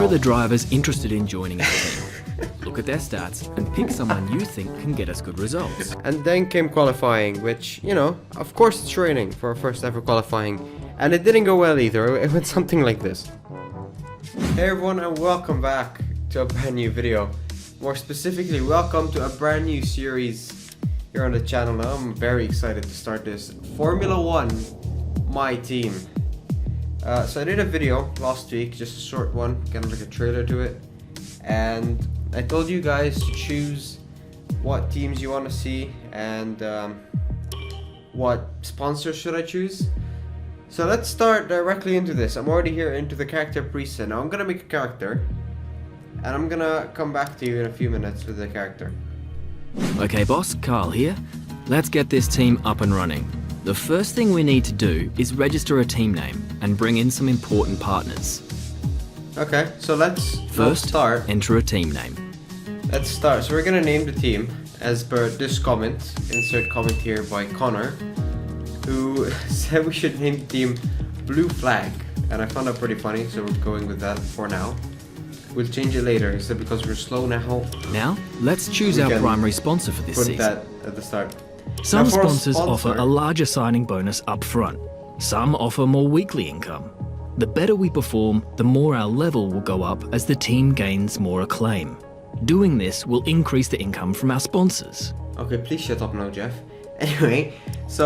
are the drivers interested in joining our team? Look at their stats and pick someone you think can get us good results. And then came qualifying, which, you know, of course it's training for our first ever qualifying. And it didn't go well either. It went something like this. Hey everyone, and welcome back to a brand new video. More specifically, welcome to a brand new series here on the channel. I'm very excited to start this Formula 1 MyTeam. So I did a video last week, just a short one, kind of like a trailer to it. And I told you guys to choose what teams you want to see and what sponsors should I choose. So let's start directly into this. I'm already here into the character preset. Now I'm gonna make a character and I'm gonna come back to you in a few minutes with the character. Okay boss, Carl here. Let's get this team up and running. The first thing we need to do is register a team name and bring in some important partners. Okay, so let's First, start. enter a team name. Let's start. So we're gonna name the team as per this comment. Insert comment here by Connor, who said we should name the team Blue Flag, and I found that pretty funny, so we're going with that for now. We'll change it later. He said because we're slow now. Now, let's choose our primary sponsor for this Put season. that at the start. Some Now for a sponsors sponsor- offer a larger signing bonus up front. Some offer more weekly income. The better we perform, the more our level will go up as the team gains more acclaim. Doing this will increase the income from our sponsors. Okay, please shut up now, Jeff. Anyway, so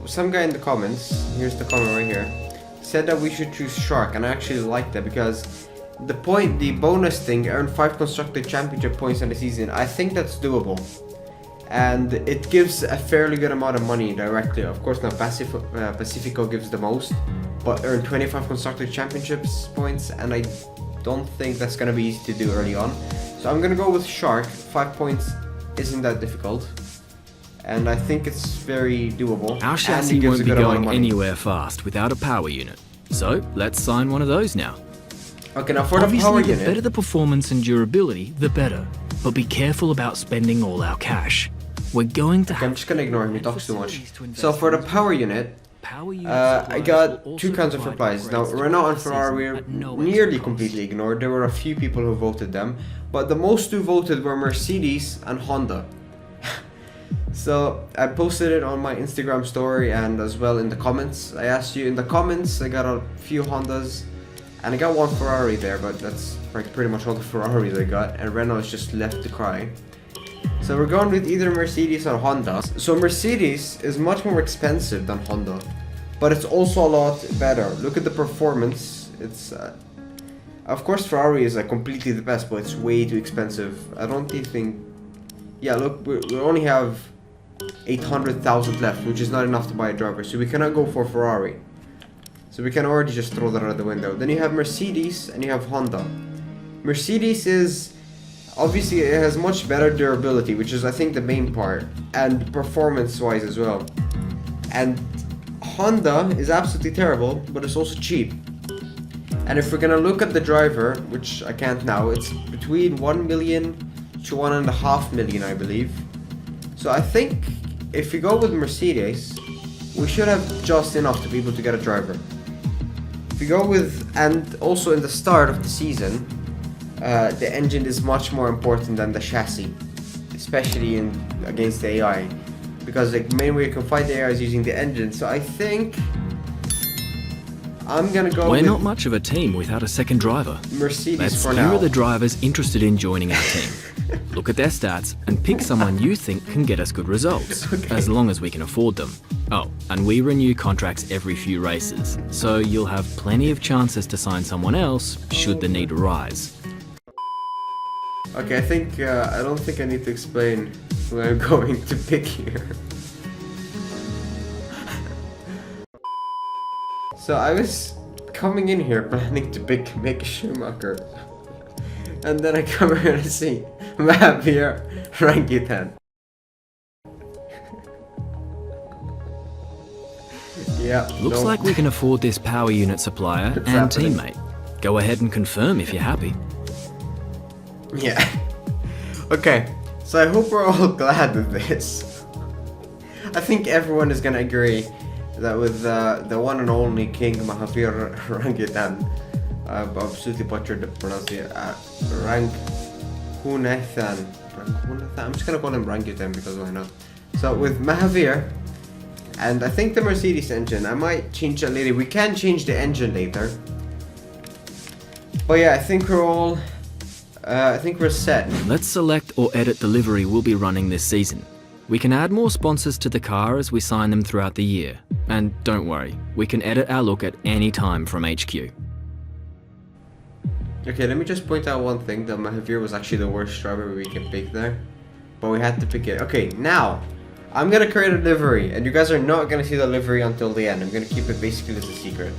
some guy in the comments, here's the comment right here, said that we should choose Shark, and I actually like that because the bonus thing, earn 5 constructed championship points in the season. I think that's doable. And it gives a fairly good amount of money directly. Of course, now Pacifico gives the most, but earn 25 constructed championships points, and I don't think that's gonna be easy to do early on. So I'm gonna go with Shark. 5 points isn't that difficult, and I think it's very doable. Our and chassis it gives won't a be good amount of going money. anywhere fast without a power unit. So let's sign one of those now. Okay, now for the Obviously, power the unit. better the performance and durability, the better. But be careful about spending all our cash. We're going to Okay, I'm have just gonna ignore him. He talks too much. facilities to invest So for the in. power unit, Power unit I suppliers got will 2 also kinds of provide replies. Now upgrades to Renault our and Ferrari season were at no nearly extra completely cost. ignored. There were a few people who voted them, but the most who voted were Mercedes and Honda. So I posted it on my Instagram story and as well in the comments. I asked you in the comments. I got a few Hondas and I got 1 Ferrari there, but that's like pretty much all the Ferraris I got, and Renault is just left to cry. So we're going with either Mercedes or Honda. So Mercedes is much more expensive than Honda, but it's also a lot better. Look at the performance. It's of course Ferrari is like completely the best, but it's way too expensive. I don't think. Yeah, look, we only have 800,000 left, which is not enough to buy a driver, so we cannot go for Ferrari. So we can already just throw that out the window. Then you have Mercedes and you have Honda. Mercedes is obviously, it has much better durability, which is I think the main part, and performance wise as well. And Honda is absolutely terrible, but it's also cheap. And if we're gonna look at the driver, which I can't now, it's between 1 million to 1.5 million, I believe. So I think if we go with Mercedes, we should have just enough to be able to get a driver. If we go with, and also in the start of the season, the engine is much more important than the chassis, especially against the AI, because the main way you can fight the AI is using the engine. So I think I'm gonna go We're with not much of a team without a second driver. Mercedes for Here now. are the drivers interested in joining our team. Look at their stats and pick someone you think can get us good results, Okay. as long as we can afford them. Oh, and we renew contracts every few races, so you'll have plenty of chances to sign someone else should the need arise. Okay, I don't think I need to explain who I'm going to pick here. So I was coming in here planning to pick Mick Schumacher, and then I come here and see Mahaveer Raghunathan. Yeah. Looks no. like we can afford this power unit supplier It's and happening. teammate. Go ahead and confirm if you're happy. Yeah. Okay, so I hope we're all glad with this. I think everyone is gonna agree that with the one and only King Mahaveer Raghunathan, I've absolutely butchered the pronunciation. Raghunathan. I'm just gonna call him Raghunathan because why not? So with Mahaveer, and I think the Mercedes engine, I might change that later. We can change the engine later. But yeah, I think we're all, I think we're set. Let's select or edit the livery we'll be running this season. We can add more sponsors to the car as we sign them throughout the year. And don't worry, we can edit our look at any time from HQ. Okay, let me just point out one thing, that Mahaveer was actually the worst driver we could pick there. But we had to pick it. Okay, now, I'm gonna create a livery, and you guys are not gonna see the livery until the end. I'm gonna keep it basically as a secret.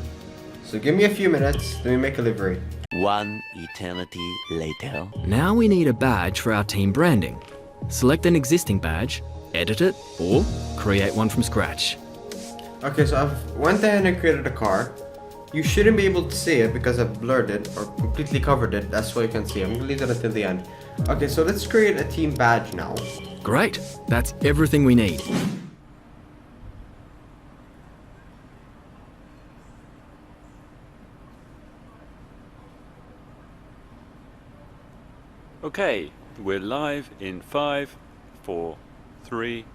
So give me a few minutes, let me make a livery. One eternity later. Now we need a badge for our team branding. Select an existing badge, edit it, or create one from scratch. Okay, so I've went ahead and created a car. You shouldn't be able to see it because I've blurred it or completely covered it. That's why you can see. I'm gonna leave that until the end. Okay, so let's create a team badge now. Great, that's everything we need. Okay, we're live in 5, 4, 3.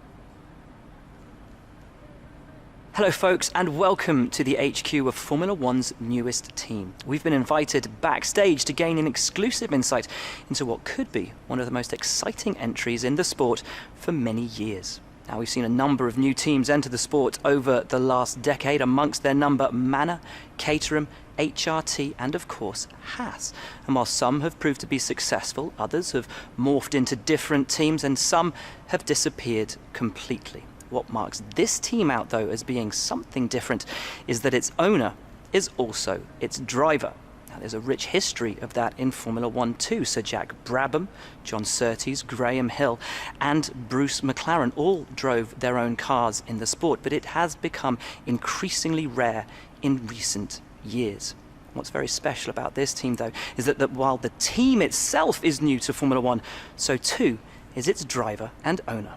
Hello folks, and welcome to the HQ of Formula One's newest team. We've been invited backstage to gain an exclusive insight into what could be one of the most exciting entries in the sport for many years. Now, we've seen a number of new teams enter the sport over the last decade, amongst their number Manor, Caterham, HRT and of course Haas. And while some have proved to be successful, others have morphed into different teams and some have disappeared completely. What marks this team out though as being something different is that its owner is also its driver. Now, there's a rich history of that in Formula One too. Sir Jack Brabham, John Surtees, Graham Hill and Bruce McLaren all drove their own cars in the sport, but it has become increasingly rare in recent years. What's very special about this team though is that while the team itself is new to Formula One, so too is its driver and owner.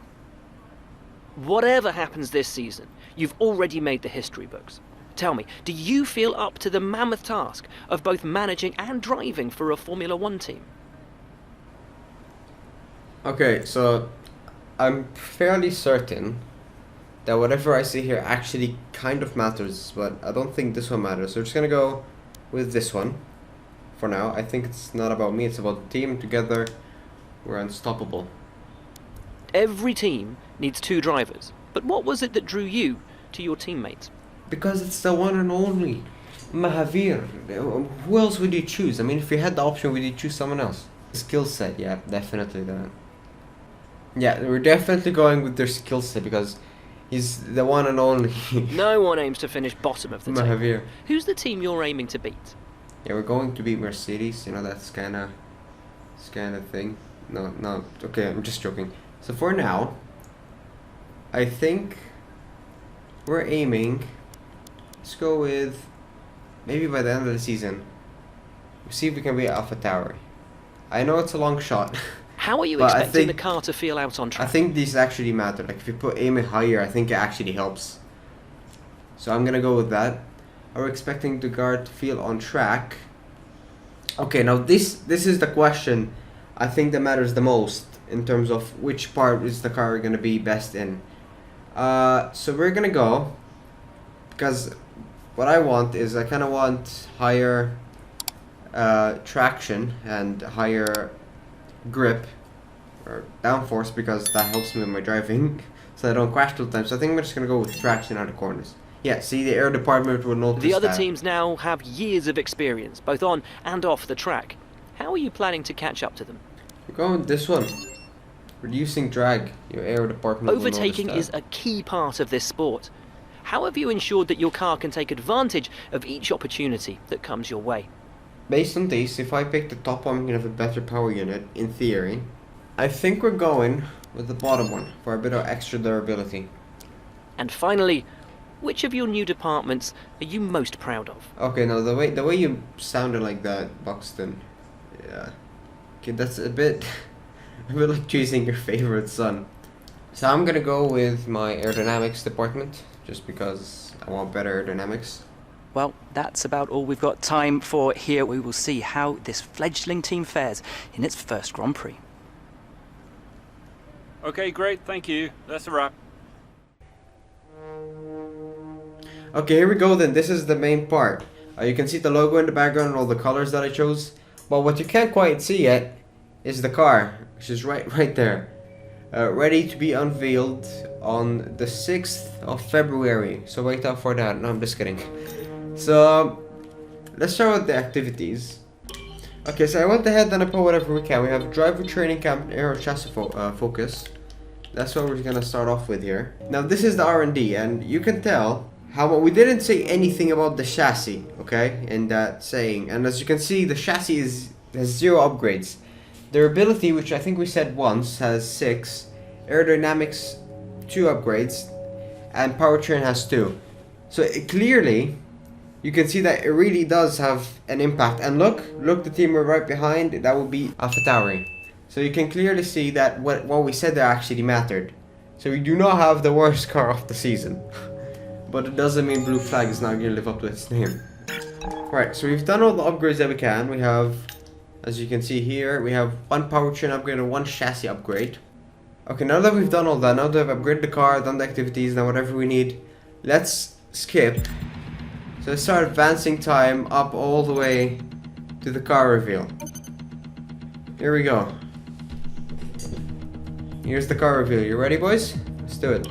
Whatever happens this season, you've already made the history books. Tell me, do you feel up to the mammoth task of both managing and driving for a Formula One team? Okay, so I'm fairly certain that whatever I see here actually kind of matters, but I don't think this one matters. So we're just gonna go with this one for now. I think it's not about me, it's about the team. Together, we're unstoppable. Every team needs two drivers, but what was it that drew you to your teammates? Because it's the one and only Mahaveer. Who else would you choose? I mean, if you had the option, would you choose someone else? Skill set, yeah, definitely that. Yeah, we're definitely going with their skill set because he's the one and only. No one aims to finish bottom of the table. Mahaveer. Who's the team you're aiming to beat? Yeah, we're going to beat Mercedes. You know, that's kind of thing. No. Okay, I'm just joking. So for now, I think we're aiming. Let's go with maybe by the end of the season. We'll see if we can beat AlphaTauri. I know it's a long shot. How are you But I expecting think- the car to feel out on track? I think these actually matter. Like if you put aiming higher, I think it actually helps. So I'm gonna go with that. Are we expecting the car to feel on track? Okay, now this is the question I think that matters the most in terms of which part is the car gonna be best in. So we're gonna go because what I want is I kind of want higher traction and higher grip or downforce because that helps me with my driving so I don't crash all the time. So I think we're just gonna go with traction out of corners. Yeah, see, the air department will notice The other that. teams now have years of experience, both on and off the track. How are you planning to catch up to them? We're going with this one. Reducing drag. Your air department will Overtaking notice is that. a key part of this sport. How have you ensured that your car can take advantage of each opportunity that comes your way? Based on this, if I pick the top one, I'm gonna have a better power unit, in theory. I think we're going with the bottom one for a bit of extra durability. And finally, which of your new departments are you most proud of? Okay, now the way you sounded like that, Buxton. Yeah. Okay, that's a bit like choosing your favorite son. So I'm gonna go with my aerodynamics department, just because I want better aerodynamics. Well, that's about all we've got time for here. We will see how this fledgling team fares in its first Grand Prix. Okay, great, thank you. That's a wrap. Okay, here we go then. This is the main part. You can see the logo in the background and all the colors that I chose. But what you can't quite see yet is the car, which is right there. Ready to be unveiled on the 6th of February. So wait out for that. No, I'm just kidding. So let's start with the activities. Okay, so I went ahead and I put whatever we can. We have driver training camp, aero chassis focus. That's what we're gonna start off with here. Now this is the R&D, and you can tell how we didn't say anything about the chassis, okay, in that saying. And as you can see, the chassis has 0 upgrades. Durability, which I think we said once, has 6. Aerodynamics, 2 upgrades, and powertrain has 2. So clearly, you can see that it really does have an impact. And look, the team we're right behind, that would be AlphaTauri. So you can clearly see that what we said there actually mattered. So we do not have the worst car of the season. But it doesn't mean Blue Flag is not going to live up to its name. Right, so we've done all the upgrades that we can. We have, as you can see here, we have 1 powertrain upgrade and 1 chassis upgrade. Okay, now that we've done all that, now that we've upgraded the car, done the activities, now whatever we need, let's skip. So let's start advancing time up all the way to the car reveal. Here we go. Here's the car reveal. You ready, boys? Let's do it.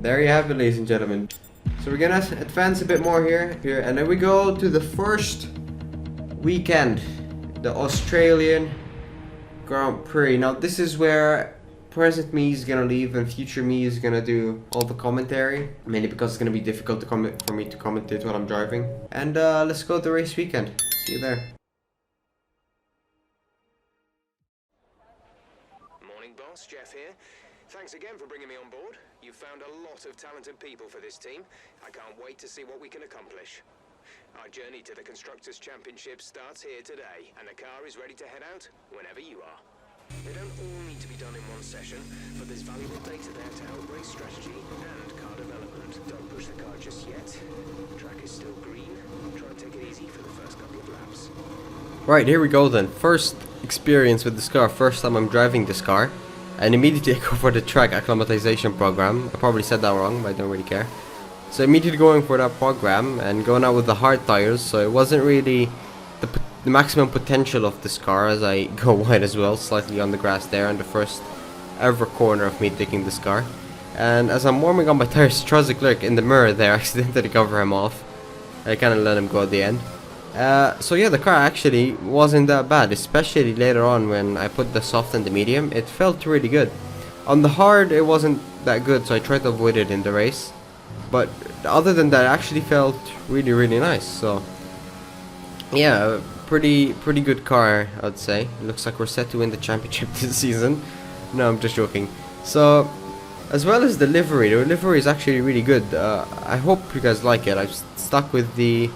There you have it, ladies and gentlemen. So we're gonna advance a bit more here, and then we go to the first weekend, the Australian Grand Prix. Now this is where present me is gonna leave and future me is gonna do all the commentary, mainly because it's gonna be difficult to for me to commentate while I'm driving. And let's go to the race weekend. See you there. Morning, boss. Jeff here. Thanks again for bringing me on board. You've found a lot of talented people for this team. I can't wait to see what we can accomplish. Our journey to the Constructors' Championship starts here today, and the car is ready to head out whenever you are. They don't all need to be done in one session, but there's valuable data there to help race strategy and car development. Don't push the car just yet. The track is still green. Try and take it easy for the first couple of laps. Right, here we go then. First experience with this car. First time I'm driving this car. And immediately I go for the track acclimatization program. I probably said that wrong, but I don't really care. So immediately going for that program and going out with the hard tires. So it wasn't really the maximum potential of this car, as I go wide as well, slightly on the grass there, on the first ever corner of me taking this car. And as I'm warming up my tires, Charles Leclerc in the mirror there, I accidentally cover him off. I kind of let him go at the end. So yeah, the car actually wasn't that bad, especially later on when I put the soft and the medium. It felt really good. On the hard, it wasn't that good, so I tried to avoid it in the race. But other than that, it actually felt really nice. So yeah, pretty good car, I'd say. It looks like we're set to win the championship this season. No, I'm just joking. So as well as the livery is actually really good. I hope you guys like it. I've stuck with the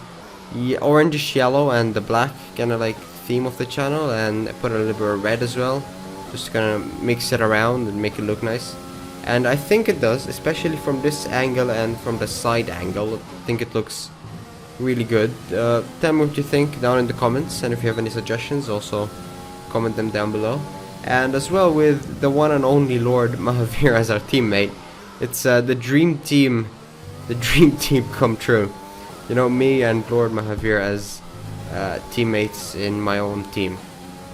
orangish yellow and the black kind of like theme of the channel, and I put a little bit of red as well, just gonna mix it around and make it look nice. And I think it does, especially from this angle and from the side angle. I think it looks really good. Tell me what you think down in the comments, and if you have any suggestions, also comment them down below. And as well, with the one and only Lord Mahaveer as our teammate, it's the dream team come true. You know, me and Lord Mahaveer as teammates in my own team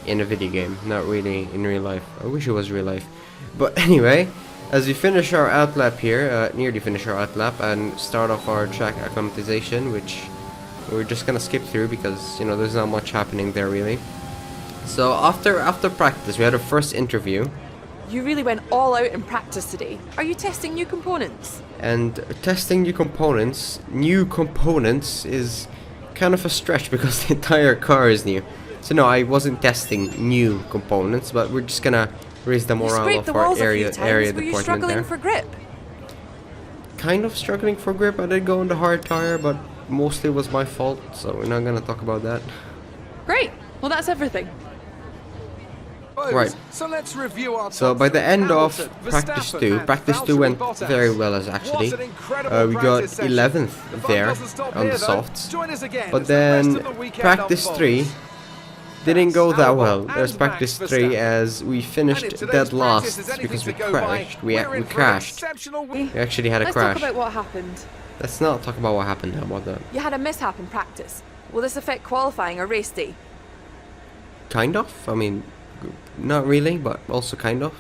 in a video game, not really in real life. I wish it was real life. But anyway, as we finish our outlap here, nearly finish our outlap and start off our track acclimatization, which we're just gonna skip through because, you know, there's not much happening there really. So after practice, we had our first interview. You really went all out in practice today. Are you testing new components? And testing new components is kind of a stretch because the entire car is new. So no, I wasn't testing new components, but we're just gonna raise the morale of our area Were you department struggling there. for grip? kind of struggling for grip. I did go on the hard tire, but mostly it was my fault, so we're not gonna talk about that. Great. Well, that's everything. Right. So let's review our So by the end of practice 2 went very well as actually. We got 11th there on the softs. But then practice 3 didn't go that well. There's practice 3 as we finished dead last because we crashed. We crashed. We actually had a Let's crash. talk about what happened. Let's not talk about what happened. How about that? You had a mishap in practice. Will this affect qualifying or race day? Kind of. I mean, not really, but also kind of.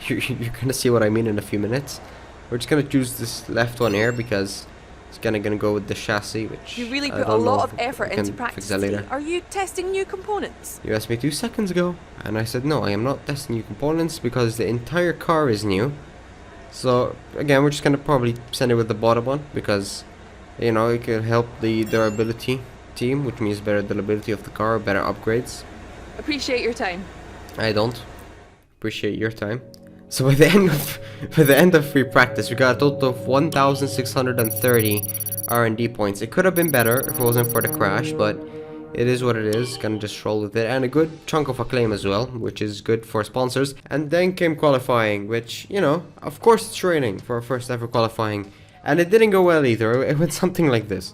You're gonna see what I mean in a few minutes. We're just gonna choose this left one here because it's gonna go with the chassis, which You really I put a don't know lot if of effort we can into fix practice. that later. today. Are you testing new components? You asked me 2 seconds ago, and I said no, I am not testing new components because the entire car is new. So again, we're just gonna probably send it with the bottom one because, you know, it could help the durability team, which means better durability of the car, better upgrades. Appreciate your time. I don't appreciate your time. So by the end of free practice, we got a total of 1,630 R&D points. It could have been better if it wasn't for the crash, but it is what it is. Gonna just roll with it, and a good chunk of acclaim as well, which is good for sponsors. And then came qualifying, which, you know, of course it's training for our first ever qualifying, and it didn't go well either. It went something like this.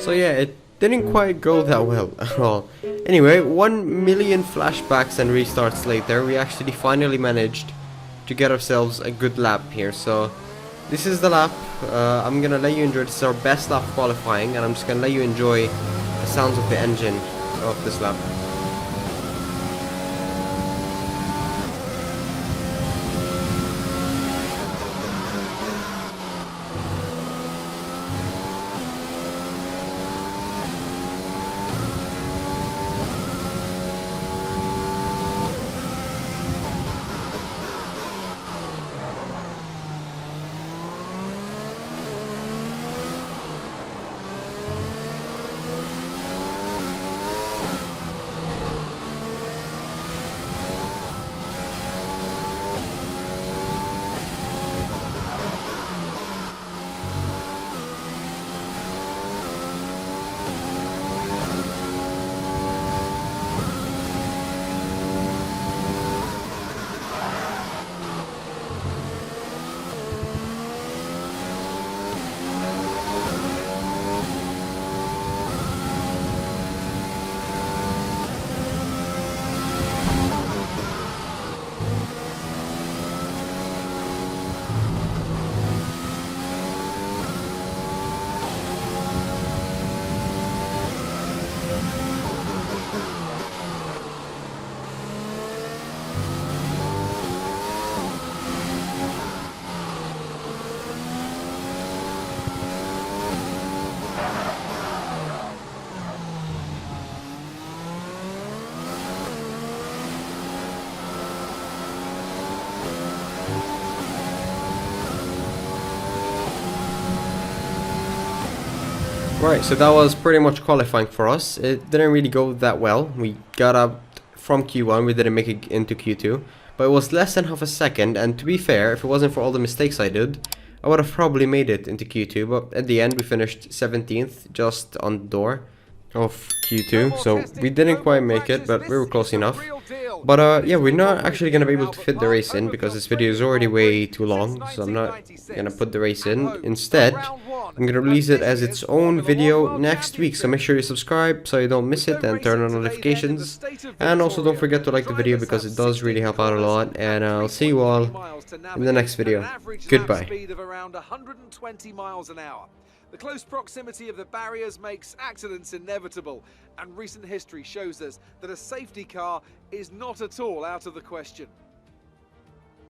So yeah, it didn't quite go that well at all. Anyway, 1 million flashbacks and restarts later, we actually finally managed to get ourselves a good lap here. So this is the lap. I'm gonna let you enjoy. This is our best lap qualifying, and I'm just gonna let you enjoy the sounds of the engine of this lap. Right, so that was pretty much qualifying for us. It didn't really go that well. We got up from Q1, we didn't make it into Q2, but it was less than half a second, and to be fair, if it wasn't for all the mistakes I did, I would have probably made it into Q2, but at the end we finished 17th, just on the door of Q2, so we didn't quite make it, but we were close enough. But yeah, we're not actually gonna be able to fit the race in because this video is already way too long, so I'm not gonna put the race in. Instead, I'm gonna release it as its own video next week, so make sure you subscribe so you don't miss it and turn on notifications. And also don't forget to like the video because it does really help out a lot, and I'll see you all in the next video. Goodbye. Speed of around 120 miles an hour. The close proximity of the barriers makes accidents inevitable, and recent history shows us that a safety car is not at all out of the question.